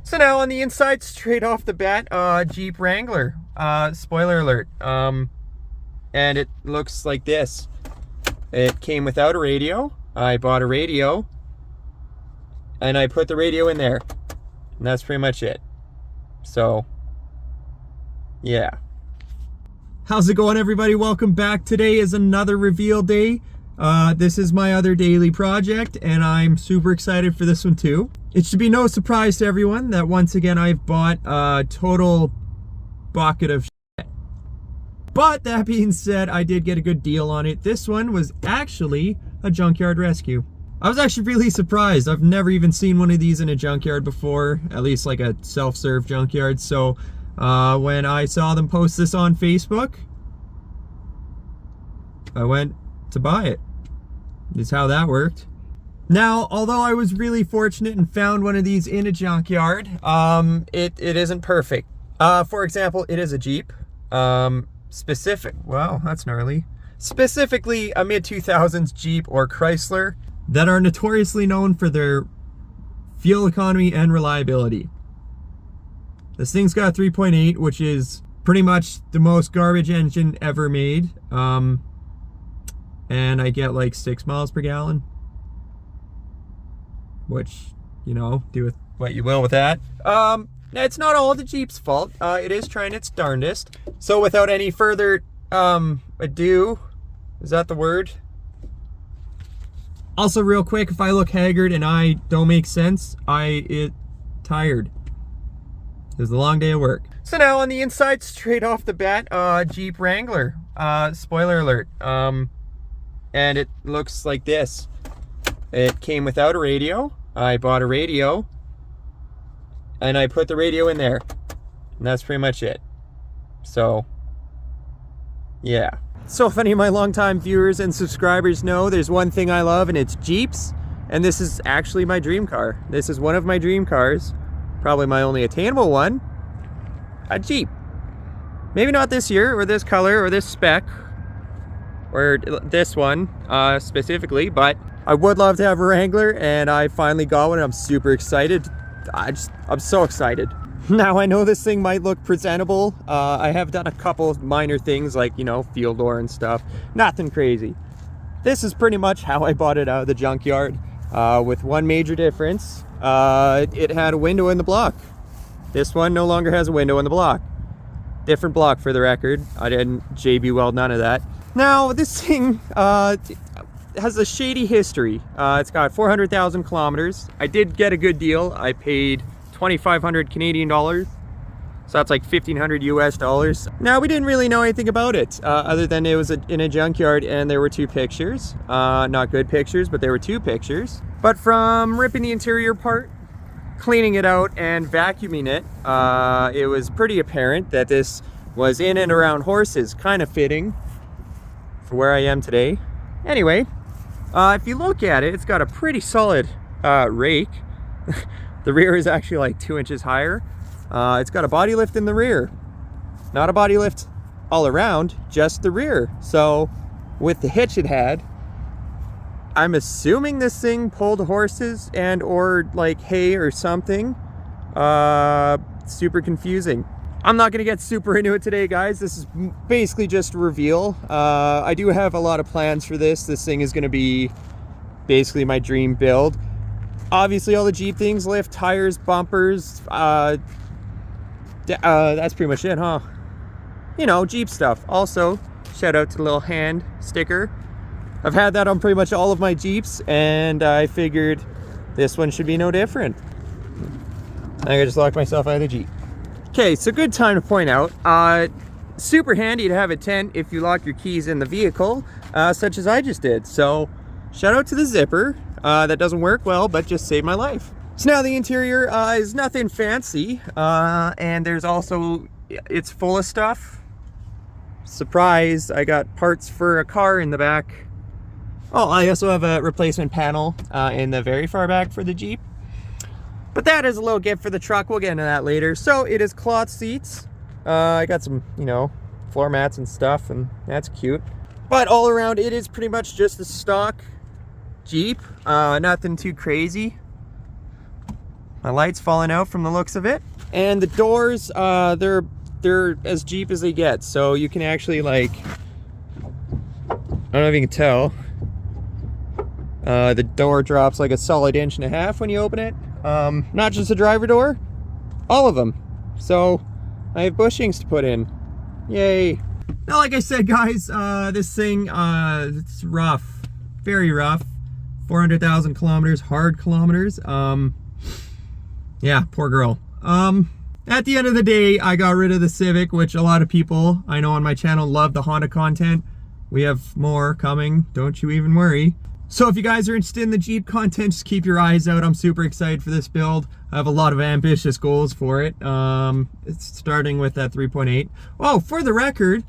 So now on the inside, straight off the bat, Jeep Wrangler, spoiler alert, and it looks like this. It came without a radio. I bought a radio, and I put the radio in there, and that's pretty much it. So, yeah. How's it going, everybody? Welcome back. Today is another reveal day. This is my other daily project, and I'm super excited for this one too. It should be no surprise to everyone that once again I've bought a total bucket of shit. But that being said, I did get a good deal on it. This one was actually a Junkyard rescue. I was actually really surprised. I've never even seen one of these in a junkyard before, at least like a self-serve junkyard. So when I saw them post this on Facebook, I went to buy it. Is how that worked. Now, although I was really fortunate and found one of these in a junkyard, it isn't perfect. For example, it is a Jeep. Wow, that's gnarly. Specifically a mid-2000s Jeep or Chrysler that are notoriously known for their fuel economy and reliability. This thing's got 3.8, which is pretty much the most garbage engine ever made. And I get like 6 miles per gallon. Which, you know, do with what you will with that. It's not all the Jeep's fault. It is trying its darndest. So without any further ado, is that the word? Also, real quick, if I look haggard and I don't make sense, I tired. It was a long day of work. So now on the inside, straight off the bat, Jeep Wrangler, spoiler alert, and it looks like this. It came without a radio. I bought a radio, and I put the radio in there, and that's pretty much it. So, yeah. So if any of my longtime viewers and subscribers know, there's one thing I love, and it's Jeeps, and this is actually my dream car. This is one of my dream cars, probably my only attainable one, a Jeep. Maybe not this year, or this color, or this spec, or this one specifically, but I would love to have a Wrangler, and I finally got one, and I'm super excited. I'm so excited. Now, I know this thing might look presentable. I have done a couple of minor things like, you know, field door and stuff. Nothing crazy. This is pretty much how I bought it out of the junkyard, with one major difference. It had a window in the block. This one no longer has a window in the block. Different block for the record. I didn't JB weld none of that. Now, this thing has a shady history. It's got 400,000 kilometers. I did get a good deal. I paid 2,500 Canadian dollars. So that's like 1,500 US dollars. Now, we didn't really know anything about it, other than it was in a junkyard and there were 2 pictures. Not good pictures, but there were 2 pictures. But from ripping the interior apart, cleaning it out, and vacuuming it, it was pretty apparent that this was in and around horses, kind of fitting for where I am today. Anyway, if you look at it, it's got a pretty solid rake. The rear is actually like 2 inches higher. It's got a body lift in the rear. Not a body lift all around, just the rear. So with the hitch it had, I'm assuming this thing pulled horses and or like hay or something. Super confusing. I'm not gonna get super into it today, guys. This is basically just a reveal. I do have a lot of plans for this. This thing is gonna be basically my dream build. Obviously, all the Jeep things, lift, tires, bumpers, that's pretty much it, huh? You know, Jeep stuff. Also, shout out to the little hand sticker. I've had that on pretty much all of my Jeeps, and I figured this one should be no different. I just locked myself out of the Jeep. Okay, so good time to point out, super handy to have a tent if you lock your keys in the vehicle, such as I just did. So, shout out to the zipper. That doesn't work well, but just saved my life. So now the interior is nothing fancy, and there's also, it's full of stuff. Surprise, I got parts for a car in the back. Oh, I also have a replacement panel in the very far back for the Jeep. But that is a little gift for the truck. We'll get into that later. So it is cloth seats. I got some, you know, floor mats and stuff, and that's cute. But all around, it is pretty much just a stock Jeep. Nothing too crazy. My light's falling out from the looks of it. And the doors, they're as Jeep as they get. So you can actually, like, I don't know if you can tell. The door drops like a solid 1.5 inches when you open it. Not just the driver door, all of them. So I have bushings to put in. Yay. Now, like I said, guys, this thing, it's rough, very rough. 400,000 kilometers, hard kilometers. Yeah, poor girl. At the end of the day, I got rid of the Civic, which a lot of people I know on my channel love the Honda content. We have more coming, don't you even worry. So if you guys are interested in the Jeep content, just keep your eyes out. I'm super excited for this build. I have a lot of ambitious goals for it. It's starting with that 3.8. Oh, for the record,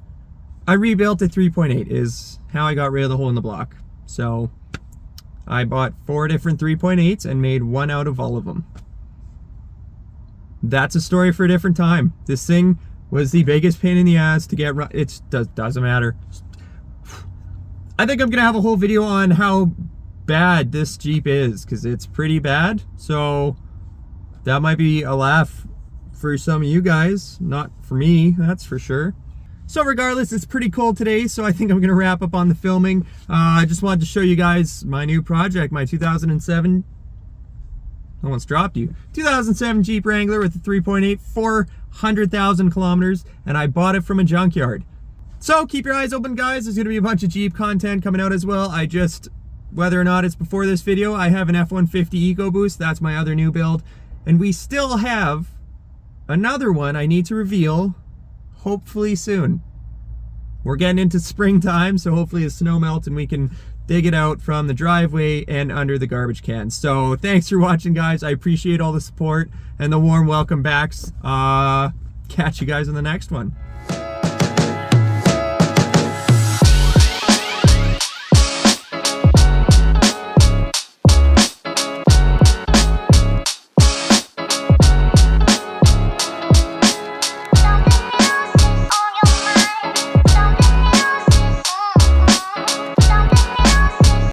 I rebuilt a 3.8 is how I got rid of the hole in the block. So I bought 4 different 3.8s and made one out of all of them. That's a story for a different time. This thing was the biggest pain in the ass to get right. It doesn't matter. I think I'm gonna have a whole video on how bad this Jeep is, because it's pretty bad. So that might be a laugh for some of you guys, not for me, that's for sure. So regardless, it's pretty cold today, so I think I'm gonna wrap up on the filming. I just wanted to show you guys my new project, my 2007, almost dropped you, 2007 Jeep Wrangler with a 3.8, 400,000 kilometers, and I bought it from a junkyard. So keep your eyes open, guys. There's gonna be a bunch of Jeep content coming out as well. Whether or not it's before this video, I have an F-150 EcoBoost. That's my other new build. And we still have another one I need to reveal, hopefully soon. We're getting into springtime, so hopefully the snow melts and we can dig it out from the driveway and under the garbage can. So thanks for watching, guys. I appreciate all the support and the warm welcome backs. Catch you guys in the next one.